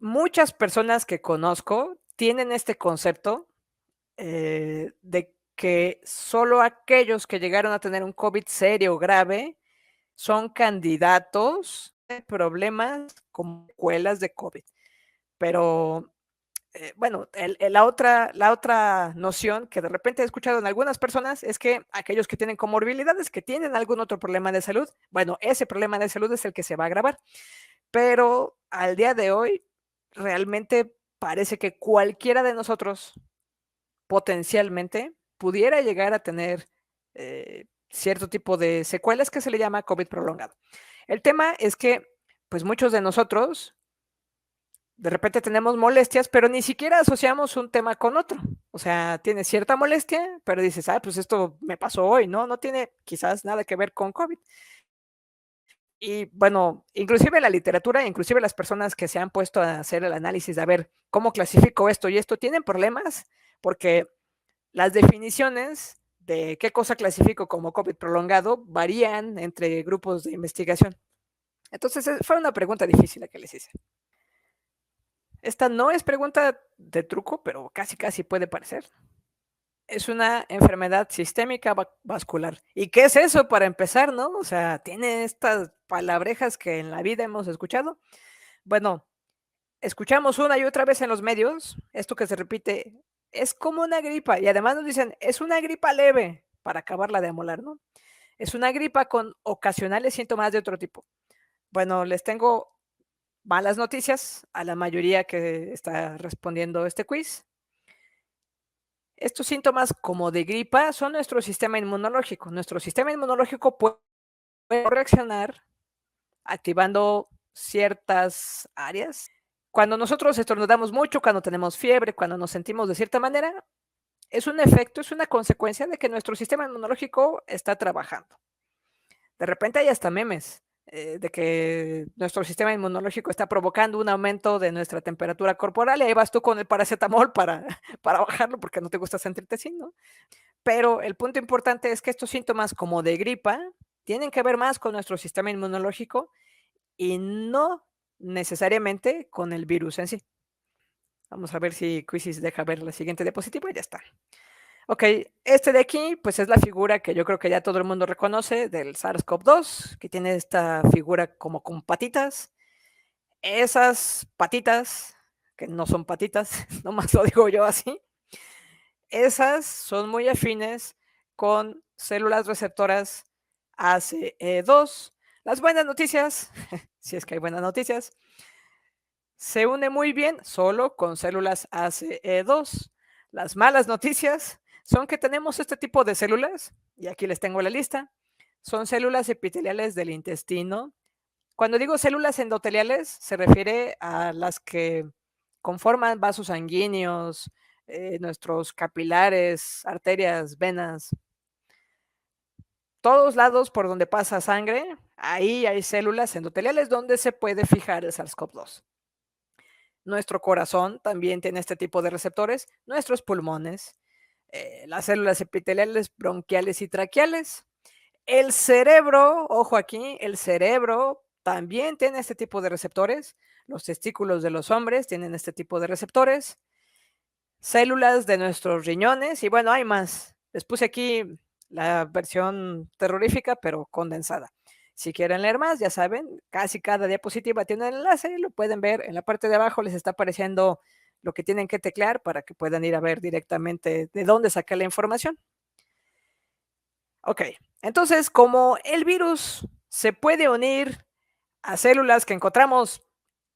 Muchas personas que conozco tienen este concepto, de que solo aquellos que llegaron a tener un COVID serio o grave son candidatos de problemas como secuelas de COVID. Pero, bueno, la otra noción que de repente he escuchado en algunas personas es que aquellos que tienen comorbilidades, que tienen algún otro problema de salud, bueno, ese problema de salud es el que se va a agravar. Pero al día de hoy, realmente parece que cualquiera de nosotros potencialmente pudiera llegar a tener cierto tipo de secuelas que se le llama COVID prolongado. El tema es que, pues muchos de nosotros de repente tenemos molestias, pero ni siquiera asociamos un tema con otro. O sea, tienes cierta molestia, pero dices, ah, pues esto me pasó hoy, ¿no? No tiene quizás nada que ver con COVID. Y bueno, inclusive la literatura, inclusive las personas que se han puesto a hacer el análisis de a ver cómo clasifico esto y esto, tienen problemas porque las definiciones de qué cosa clasifico como COVID prolongado varían entre grupos de investigación. Entonces, fue una pregunta difícil la que les hice. Esta no es pregunta de truco, pero casi, casi puede parecer. Es una enfermedad sistémica vascular. ¿Y qué es eso para empezar, no? O sea, tiene estas palabrejas que en la vida hemos escuchado. Bueno, escuchamos una y otra vez en los medios esto que se repite, es como una gripa, y además nos dicen, es una gripa leve, para acabarla de amolar, ¿no? Es una gripa con ocasionales síntomas de otro tipo. Bueno, les tengo malas noticias a la mayoría que está respondiendo este quiz. Estos síntomas como de gripa son nuestro sistema inmunológico. Nuestro sistema inmunológico puede reaccionar activando ciertas áreas. Cuando nosotros estornudamos mucho, cuando tenemos fiebre, cuando nos sentimos de cierta manera, es un efecto, es una consecuencia de que nuestro sistema inmunológico está trabajando. De repente hay hasta memes de que nuestro sistema inmunológico está provocando un aumento de nuestra temperatura corporal y ahí vas tú con el paracetamol para bajarlo porque no te gusta sentirte así, ¿no? Pero el punto importante es que estos síntomas como de gripa tienen que ver más con nuestro sistema inmunológico y no necesariamente con el virus en sí. Vamos a ver si Quizzes deja ver la siguiente diapositiva y ya está. Ok, este de aquí, pues es la figura que yo creo que ya todo el mundo reconoce del SARS-CoV-2, que tiene esta figura como con patitas. Esas patitas, que no son patitas, nomás lo digo yo así, esas son muy afines con células receptoras ACE2. Las buenas noticias, si es que hay buenas noticias, se une muy bien solo con células ACE2. Las malas noticias son que tenemos este tipo de células, y aquí les tengo la lista, son células epiteliales del intestino. Cuando digo células endoteliales, se refiere a las que conforman vasos sanguíneos, nuestros capilares, arterias, venas, todos lados por donde pasa sangre, ahí hay células endoteliales donde se puede fijar el SARS-CoV-2. Nuestro corazón también tiene este tipo de receptores, nuestros pulmones, las células epiteliales bronquiales y traqueales. El cerebro, ojo aquí, el cerebro también tiene este tipo de receptores. Los testículos de los hombres tienen este tipo de receptores. Células de nuestros riñones y bueno, hay más. Les puse aquí la versión terrorífica, pero condensada. Si quieren leer más, ya saben, casi cada diapositiva tiene un enlace, lo pueden ver en la parte de abajo, les está apareciendo lo que tienen que teclear para que puedan ir a ver directamente de dónde saqué la información. Ok, entonces como el virus se puede unir a células que encontramos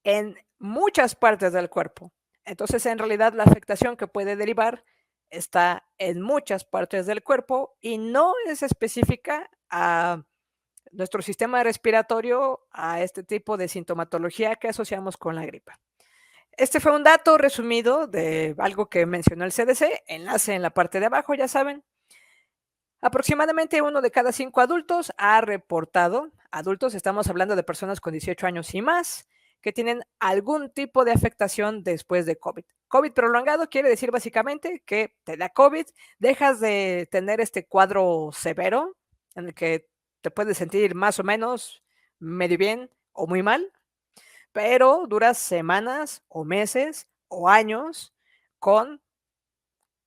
en muchas partes del cuerpo, entonces en realidad la afectación que puede derivar está en muchas partes del cuerpo y no es específica a nuestro sistema respiratorio, a este tipo de sintomatología que asociamos con la gripa. Este fue un dato resumido de algo que mencionó el CDC, enlace en la parte de abajo, ya saben. Aproximadamente 1 de cada 5 adultos ha reportado, adultos, estamos hablando de personas con 18 años y más, que tienen algún tipo de afectación después de COVID. COVID prolongado quiere decir básicamente que te da COVID, dejas de tener este cuadro severo en el que te puedes sentir más o menos, medio bien o muy mal, pero dura semanas o meses o años con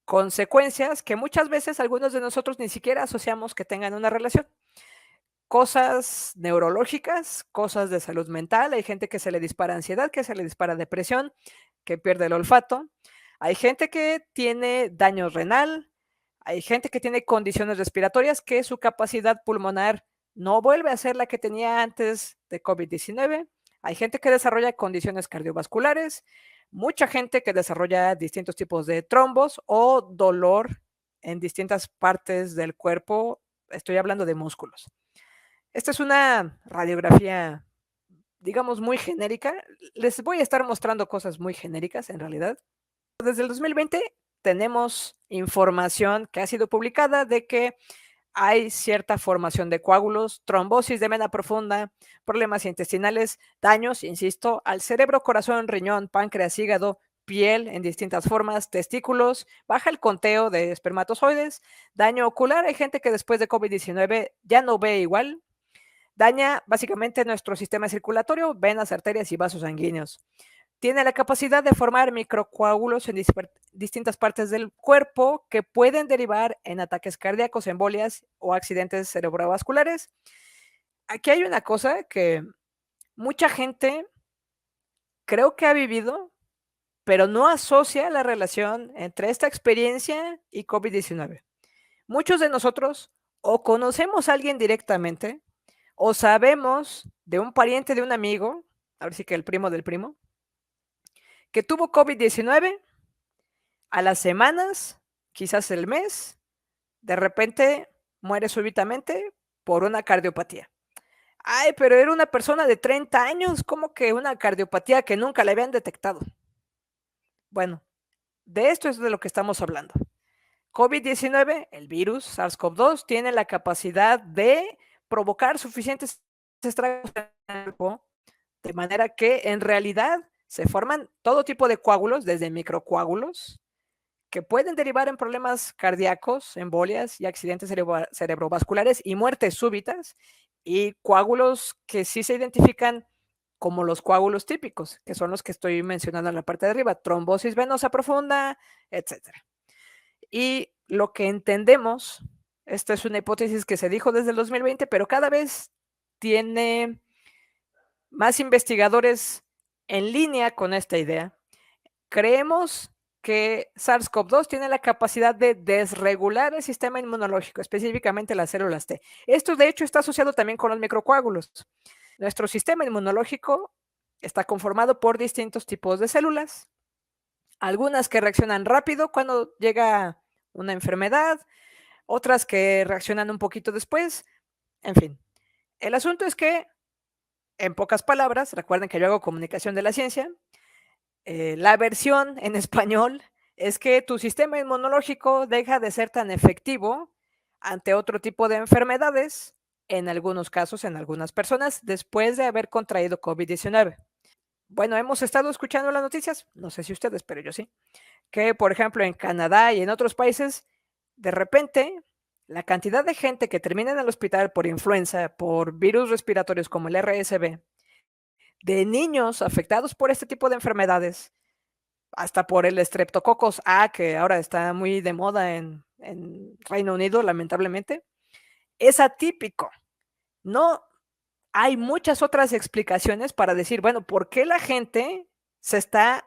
consecuencias que muchas veces algunos de nosotros ni siquiera asociamos que tengan una relación. Cosas neurológicas, cosas de salud mental, hay gente que se le dispara ansiedad, que se le dispara depresión, que pierde el olfato. Hay gente que tiene daño renal, hay gente que tiene condiciones respiratorias que su capacidad pulmonar no vuelve a ser la que tenía antes de COVID-19. Hay gente que desarrolla condiciones cardiovasculares, mucha gente que desarrolla distintos tipos de trombos o dolor en distintas partes del cuerpo. Estoy hablando de músculos. Esta es una radiografía, digamos, muy genérica. Les voy a estar mostrando cosas muy genéricas en realidad. Desde el 2020 tenemos información que ha sido publicada de que hay cierta formación de coágulos, trombosis de vena profunda, problemas intestinales, daños, insisto, al cerebro, corazón, riñón, páncreas, hígado, piel en distintas formas, testículos, baja el conteo de espermatozoides, daño ocular. Hay gente que después de COVID-19 ya no ve igual. Daña básicamente nuestro sistema circulatorio, venas, arterias y vasos sanguíneos. Tiene la capacidad de formar microcoágulos en distintas partes del cuerpo que pueden derivar en ataques cardíacos, embolias o accidentes cerebrovasculares. Aquí hay una cosa que mucha gente creo que ha vivido, pero no asocia la relación entre esta experiencia y COVID-19. Muchos de nosotros o conocemos a alguien directamente o sabemos de un pariente de un amigo, ahora sí que el primo del primo, que tuvo COVID-19, a las semanas, quizás el mes, de repente muere súbitamente por una cardiopatía. Ay, pero era una persona de 30 años, ¿cómo que una cardiopatía que nunca le habían detectado? Bueno, de esto es de lo que estamos hablando. COVID-19, el virus SARS-CoV-2, tiene la capacidad de provocar suficientes estragos en el cuerpo, de manera que en realidad se forman todo tipo de coágulos, desde microcoágulos, que pueden derivar en problemas cardíacos, embolias y accidentes cerebrovasculares y muertes súbitas, y coágulos que sí se identifican como los coágulos típicos, que son los que estoy mencionando en la parte de arriba, trombosis venosa profunda, etcétera. Y lo que entendemos, esta es una hipótesis que se dijo desde el 2020, pero cada vez tiene más investigadores en línea con esta idea. Creemos que SARS-CoV-2 tiene la capacidad de desregular el sistema inmunológico, específicamente las células T. Esto, de hecho, está asociado también con los microcoágulos. Nuestro sistema inmunológico está conformado por distintos tipos de células, algunas que reaccionan rápido cuando llega una enfermedad, otras que reaccionan un poquito después, en fin. El asunto es que, en pocas palabras, recuerden que yo hago comunicación de la ciencia, la versión en español es que tu sistema inmunológico deja de ser tan efectivo ante otro tipo de enfermedades, en algunos casos, en algunas personas, después de haber contraído COVID-19. Bueno, hemos estado escuchando las noticias, no sé si ustedes, pero yo sí, que por ejemplo en Canadá y en otros países, de repente, la cantidad de gente que termina en el hospital por influenza, por virus respiratorios como el RSV, de niños afectados por este tipo de enfermedades, hasta por el Streptococcus A, que ahora está muy de moda en Reino Unido, lamentablemente, es atípico. No hay muchas otras explicaciones para decir, bueno, ¿por qué la gente se está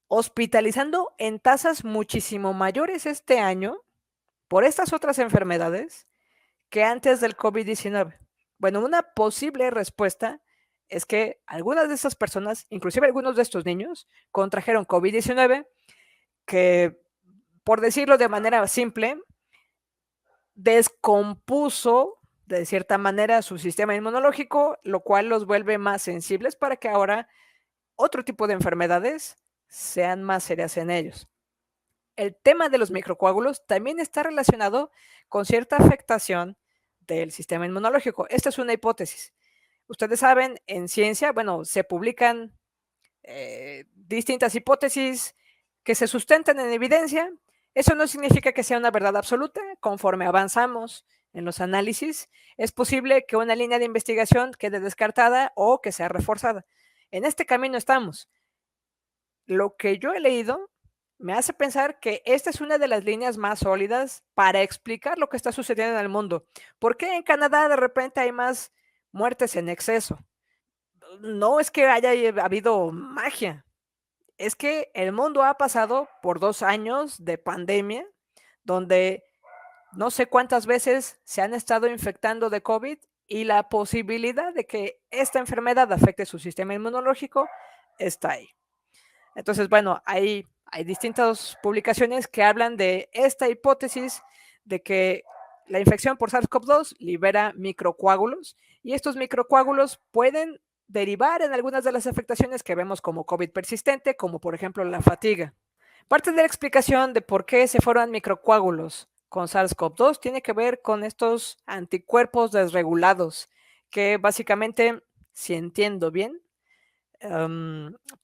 hospitalizando en tasas muchísimo mayores este año por estas otras enfermedades que antes del COVID-19? Bueno, una posible respuesta es que algunas de esas personas, inclusive algunos de estos niños, contrajeron COVID-19 que, por decirlo de manera simple, descompuso de cierta manera su sistema inmunológico, lo cual los vuelve más sensibles para que ahora otro tipo de enfermedades sean más serias en ellos. El tema de los microcoágulos también está relacionado con cierta afectación del sistema inmunológico. Esta es una hipótesis. Ustedes saben, en ciencia, bueno, se publican distintas hipótesis que se sustentan en evidencia. Eso no significa que sea una verdad absoluta. Conforme avanzamos en los análisis, es posible que una línea de investigación quede descartada o que sea reforzada. En este camino estamos. Lo que yo he leído me hace pensar que esta es una de las líneas más sólidas para explicar lo que está sucediendo en el mundo. ¿Por qué en Canadá de repente hay más muertes en exceso? No es que haya habido magia, es que el mundo ha pasado por 2 años de pandemia, donde no sé cuántas veces se han estado infectando de COVID y la posibilidad de que esta enfermedad afecte su sistema inmunológico está ahí. Entonces, bueno, hay distintas publicaciones que hablan de esta hipótesis de que la infección por SARS-CoV-2 libera microcoágulos y estos microcoágulos pueden derivar en algunas de las afectaciones que vemos como COVID persistente, como por ejemplo la fatiga. Parte de la explicación de por qué se forman microcoágulos con SARS-CoV-2 tiene que ver con estos anticuerpos desregulados que básicamente, si entiendo bien,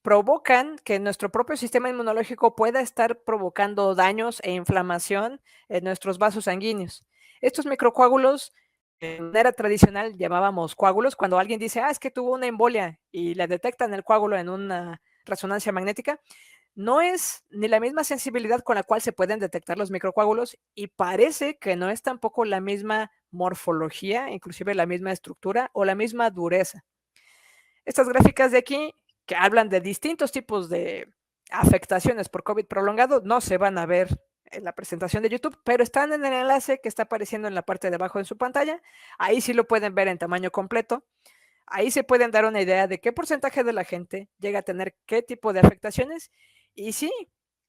provocan que nuestro propio sistema inmunológico pueda estar provocando daños e inflamación en nuestros vasos sanguíneos. Estos microcoágulos, de manera tradicional llamábamos coágulos, cuando alguien dice, es que tuvo una embolia y le detectan el coágulo en una resonancia magnética, no es ni la misma sensibilidad con la cual se pueden detectar los microcoágulos y parece que no es tampoco la misma morfología, inclusive la misma estructura o la misma dureza. Estas gráficas de aquí, que hablan de distintos tipos de afectaciones por COVID prolongado, no se van a ver en la presentación de YouTube, pero están en el enlace que está apareciendo en la parte de abajo de su pantalla. Ahí sí lo pueden ver en tamaño completo. Ahí se pueden dar una idea de qué porcentaje de la gente llega a tener qué tipo de afectaciones. Y sí,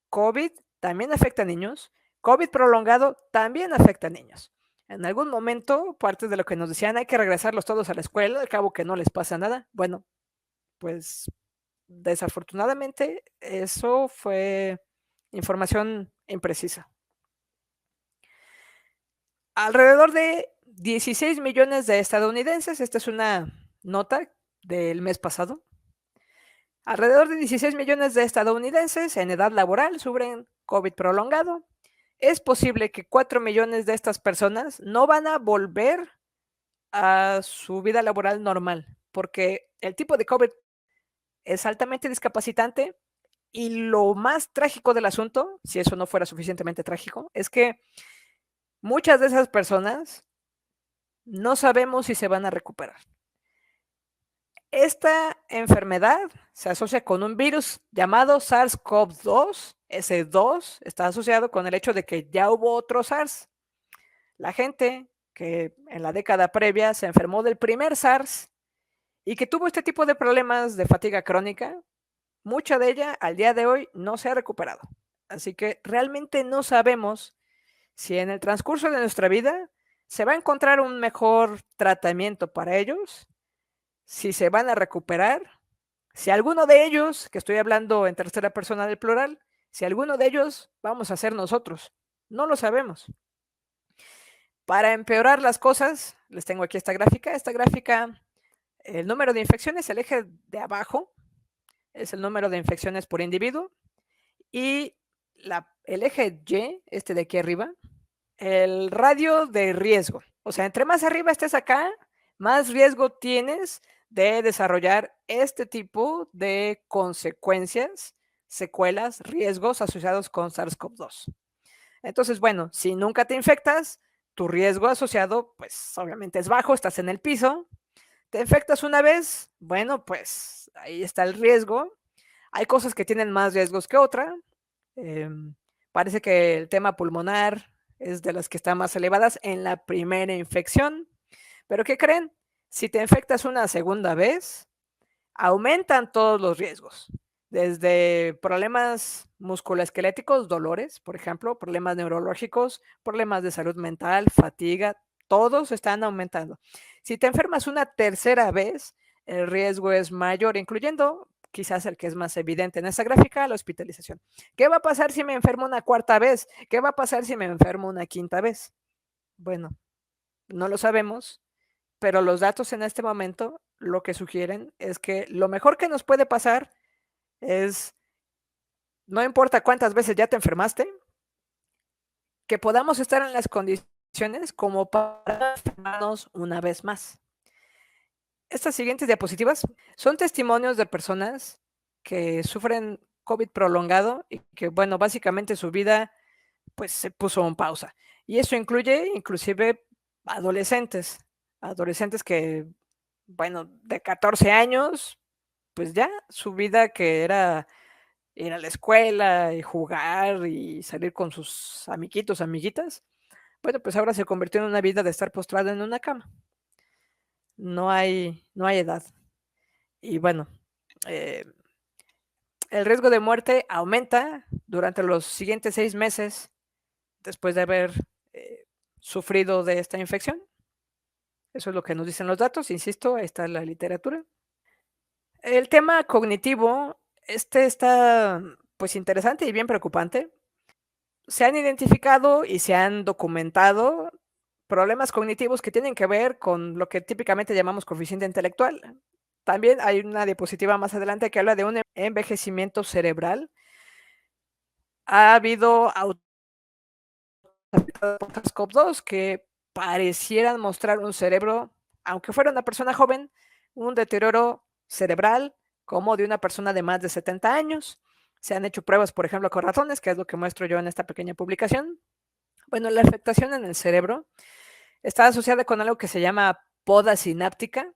COVID también afecta a niños. COVID prolongado también afecta a niños. En algún momento, parte de lo que nos decían, hay que regresarlos todos a la escuela, al cabo que no les pasa nada. Bueno, pues desafortunadamente eso fue información imprecisa. Alrededor de 16 millones de estadounidenses, esta es una nota del mes pasado, alrededor de 16 millones de estadounidenses en edad laboral sufren COVID prolongado. Es posible que 4 millones de estas personas no van a volver a su vida laboral normal, porque el tipo de COVID es altamente discapacitante y lo más trágico del asunto, si eso no fuera suficientemente trágico, es que muchas de esas personas no sabemos si se van a recuperar. Esta enfermedad se asocia con un virus llamado SARS-CoV-2. Ese 2 está asociado con el hecho de que ya hubo otro SARS. La gente que en la década previa se enfermó del primer SARS y que tuvo este tipo de problemas de fatiga crónica, mucha de ella al día de hoy no se ha recuperado. Así que realmente no sabemos si en el transcurso de nuestra vida se va a encontrar un mejor tratamiento para ellos, si se van a recuperar, si alguno de ellos, que estoy hablando en tercera persona del plural, si alguno de ellos vamos a ser nosotros. No lo sabemos. Para empeorar las cosas, les tengo aquí esta gráfica. Esta gráfica, el número de infecciones, el eje de abajo, es el número de infecciones por individuo. Y el eje Y, este de aquí arriba, el radio de riesgo. O sea, entre más arriba estés acá, más riesgo tienes de desarrollar este tipo de consecuencias, secuelas, riesgos asociados con SARS-CoV-2. Entonces, bueno, si nunca te infectas, tu riesgo asociado, pues obviamente es bajo, estás en el piso. Te infectas una vez, bueno, pues ahí está el riesgo. Hay cosas que tienen más riesgos que otra. Parece que el tema pulmonar es de las que están más elevadas en la primera infección. Pero ¿qué creen? Si te infectas una segunda vez, aumentan todos los riesgos. Desde problemas musculoesqueléticos, dolores, por ejemplo, problemas neurológicos, problemas de salud mental, fatiga, todos están aumentando. Si te enfermas una tercera vez, el riesgo es mayor, incluyendo quizás el que es más evidente en esta gráfica, la hospitalización. ¿Qué va a pasar si me enfermo una cuarta vez? ¿Qué va a pasar si me enfermo una quinta vez? Bueno, no lo sabemos, pero los datos en este momento lo que sugieren es que lo mejor que nos puede pasar es, no importa cuántas veces ya te enfermaste, que podamos estar en las condiciones como para enfermarnos una vez más. Estas siguientes diapositivas son testimonios de personas que sufren COVID prolongado y que, bueno, básicamente su vida pues se puso en pausa. Y eso incluye inclusive adolescentes, adolescentes que, bueno, de 14 años, pues ya su vida que era ir a la escuela y jugar y salir con sus amiguitos, amiguitas, bueno, pues ahora se convirtió en una vida de estar postrado en una cama. No hay edad. Y bueno, eh, el riesgo de muerte aumenta durante los siguientes 6 meses después de haber eh, sufrido de esta infección. Eso es lo que nos dicen los datos, insisto, ahí está la literatura. El tema cognitivo, está pues interesante y bien preocupante. Se han identificado y se han documentado problemas cognitivos que tienen que ver con lo que típicamente llamamos coeficiente intelectual. También hay una diapositiva más adelante que habla de un envejecimiento cerebral. Ha habido SARS-CoV-2 que parecieran mostrar un cerebro, aunque fuera una persona joven, un deterioro cerebral como de una persona de más de 70 años. Se han hecho pruebas, por ejemplo, con ratones, que es lo que muestro yo en esta pequeña publicación. Bueno, la afectación en el cerebro está asociada con algo que se llama poda sináptica.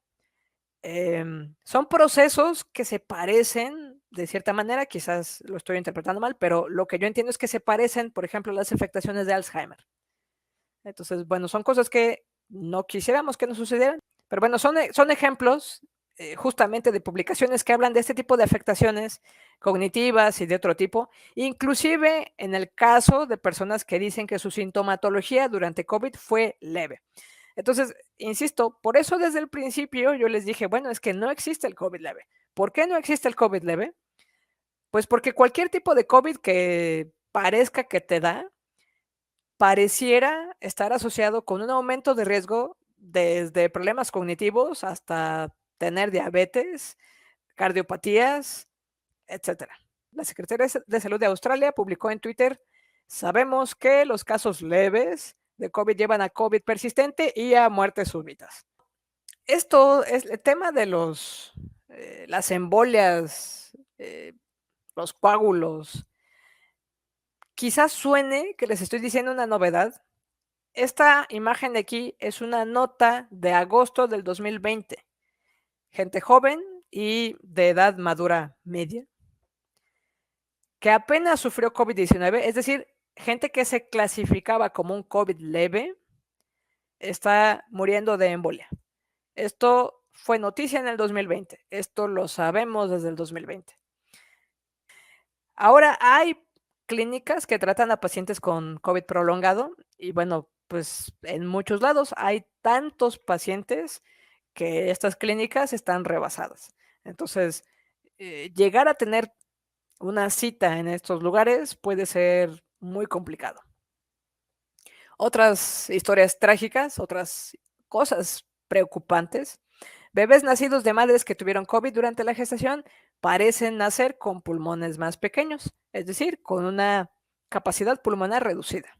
Son procesos que se parecen de cierta manera, quizás lo estoy interpretando mal, pero lo que yo entiendo es que se parecen, por ejemplo, a las afectaciones de Alzheimer. Entonces, bueno, son cosas que no quisiéramos que nos sucedieran, pero bueno, son ejemplos justamente de publicaciones que hablan de este tipo de afectaciones cognitivas y de otro tipo, inclusive en el caso de personas que dicen que su sintomatología durante COVID fue leve. Entonces, insisto, por eso desde el principio yo les dije, bueno, es que no existe el COVID leve. ¿Por qué no existe el COVID leve? Pues porque cualquier tipo de COVID que parezca que te da, pareciera estar asociado con un aumento de riesgo desde problemas cognitivos hasta tener diabetes, cardiopatías, etcétera. La Secretaría de Salud de Australia publicó en Twitter, sabemos que los casos leves de COVID llevan a COVID persistente y a muertes súbitas. Esto es el tema de las embolias, los coágulos. Quizás suene que les estoy diciendo una novedad. Esta imagen de aquí es una nota de agosto del 2020. Gente joven y de edad madura media, que apenas sufrió COVID-19, es decir, gente que se clasificaba como un COVID leve, está muriendo de embolia. Esto fue noticia en el 2020. Esto lo sabemos desde el 2020. Ahora hay clínicas que tratan a pacientes con COVID prolongado y bueno, pues en muchos lados hay tantos pacientes que estas clínicas están rebasadas. Entonces, llegar a tener una cita en estos lugares puede ser muy complicado. Otras historias trágicas, otras cosas preocupantes. Bebés nacidos de madres que tuvieron COVID durante la gestación parecen nacer con pulmones más pequeños, es decir, con una capacidad pulmonar reducida.